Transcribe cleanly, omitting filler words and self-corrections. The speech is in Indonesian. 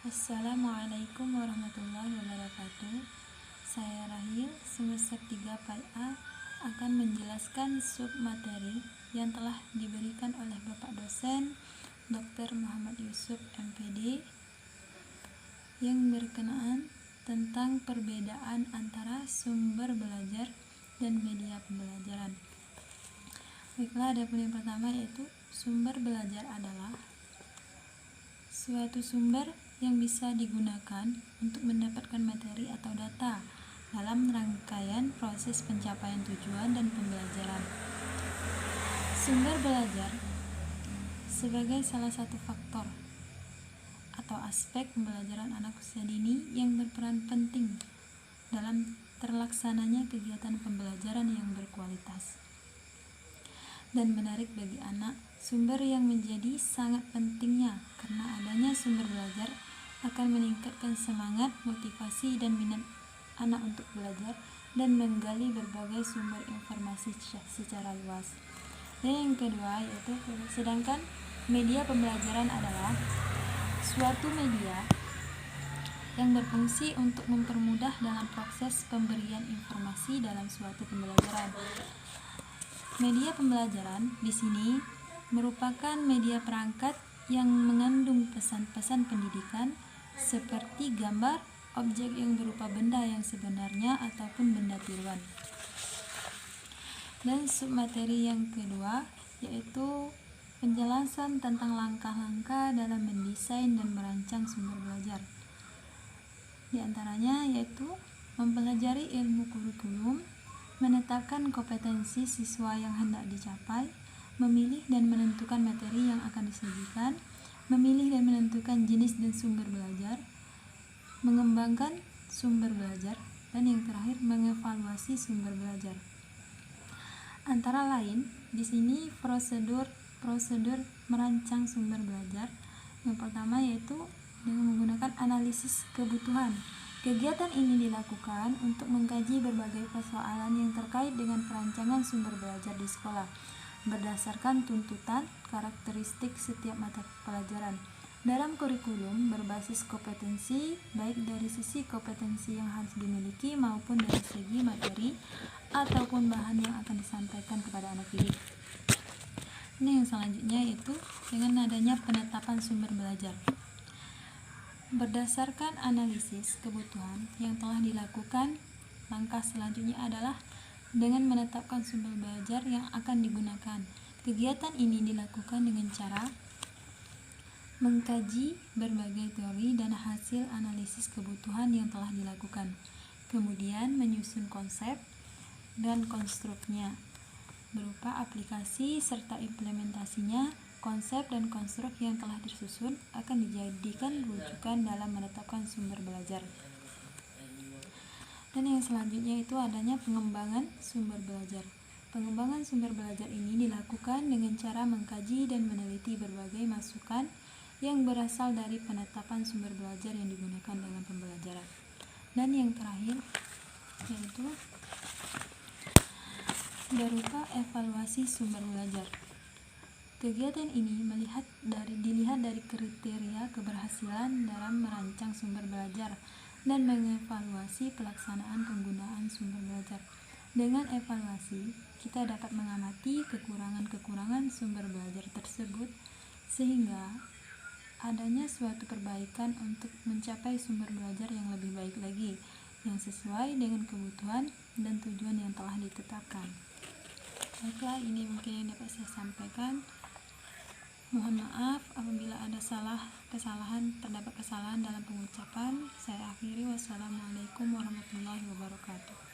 Assalamualaikum warahmatullahi wabarakatuh. Saya Rahil, semester 3 PAI akan menjelaskan submateri yang telah diberikan oleh Bapak dosen Dr. Muhammad Yusuf MPD yang berkenaan tentang perbedaan antara sumber belajar dan media pembelajaran. Baiklah, adapun yang pertama yaitu sumber belajar adalah suatu sumber yang bisa digunakan untuk mendapatkan materi atau data dalam rangkaian proses pencapaian tujuan dan pembelajaran. Sumber belajar sebagai salah satu faktor atau aspek pembelajaran anak usia dini yang berperan penting dalam terlaksananya kegiatan pembelajaran yang berkualitas dan menarik bagi anak. Sumber yang menjadi sangat pentingnya karena adanya sumber belajar akan meningkatkan semangat, motivasi, dan minat anak untuk belajar dan menggali berbagai sumber informasi secara luas. Dan yang kedua yaitu sedangkan media pembelajaran adalah suatu media yang berfungsi untuk mempermudah dalam proses pemberian informasi dalam suatu pembelajaran. Media pembelajaran di sini merupakan media perangkat yang mengandung pesan-pesan pendidikan seperti gambar, objek yang berupa benda yang sebenarnya ataupun benda tiruan. Dan submateri yang kedua yaitu penjelasan tentang langkah-langkah dalam mendesain dan merancang sumber belajar. Di antaranya yaitu mempelajari ilmu kurikulum, menetapkan kompetensi siswa yang hendak dicapai, memilih dan menentukan materi yang akan disajikan, memilih dan menentukan jenis dan sumber belajar, mengembangkan sumber belajar, dan yang terakhir mengevaluasi sumber belajar. Antara lain, di sini prosedur merancang sumber belajar. Yang pertama yaitu dengan menggunakan analisis kebutuhan. Kegiatan ini dilakukan untuk mengkaji berbagai persoalan yang terkait dengan perancangan sumber belajar di sekolah berdasarkan tuntutan karakteristik setiap mata pelajaran. Dalam kurikulum berbasis kompetensi, baik dari sisi kompetensi yang harus dimiliki maupun dari segi materi ataupun bahan yang akan disampaikan kepada anak didik. Ini yang selanjutnya yaitu dengan adanya penetapan sumber belajar. Berdasarkan analisis kebutuhan yang telah dilakukan, langkah selanjutnya adalah dengan menetapkan sumber belajar yang akan digunakan. Kegiatan ini dilakukan dengan cara mengkaji berbagai teori dan hasil analisis kebutuhan yang telah dilakukan, kemudian menyusun konsep dan konstruknya berupa aplikasi serta implementasinya. Konsep dan konstruk yang telah disusun akan dijadikan rujukan dalam menetapkan sumber belajar. Dan yang selanjutnya itu adanya pengembangan sumber belajar. Pengembangan sumber belajar ini dilakukan dengan cara mengkaji dan meneliti berbagai masukan yang berasal dari penetapan sumber belajar yang digunakan dalam pembelajaran. Dan yang terakhir yaitu berupa evaluasi sumber belajar. Kegiatan ini dilihat dari kriteria keberhasilan dalam merancang sumber belajar dan mengevaluasi pelaksanaan penggunaan sumber belajar. Dengan evaluasi, kita dapat mengamati kekurangan-kekurangan sumber belajar tersebut sehingga adanya suatu perbaikan untuk mencapai sumber belajar yang lebih baik lagi, yang sesuai dengan kebutuhan dan tujuan yang telah ditetapkan. Baiklah, ini mungkin yang dapat saya sampaikan. Mohon maaf apabila ada terdapat kesalahan dalam pengucapan. Saya akhiri. Wassalamualaikum warahmatullahi wabarakatuh.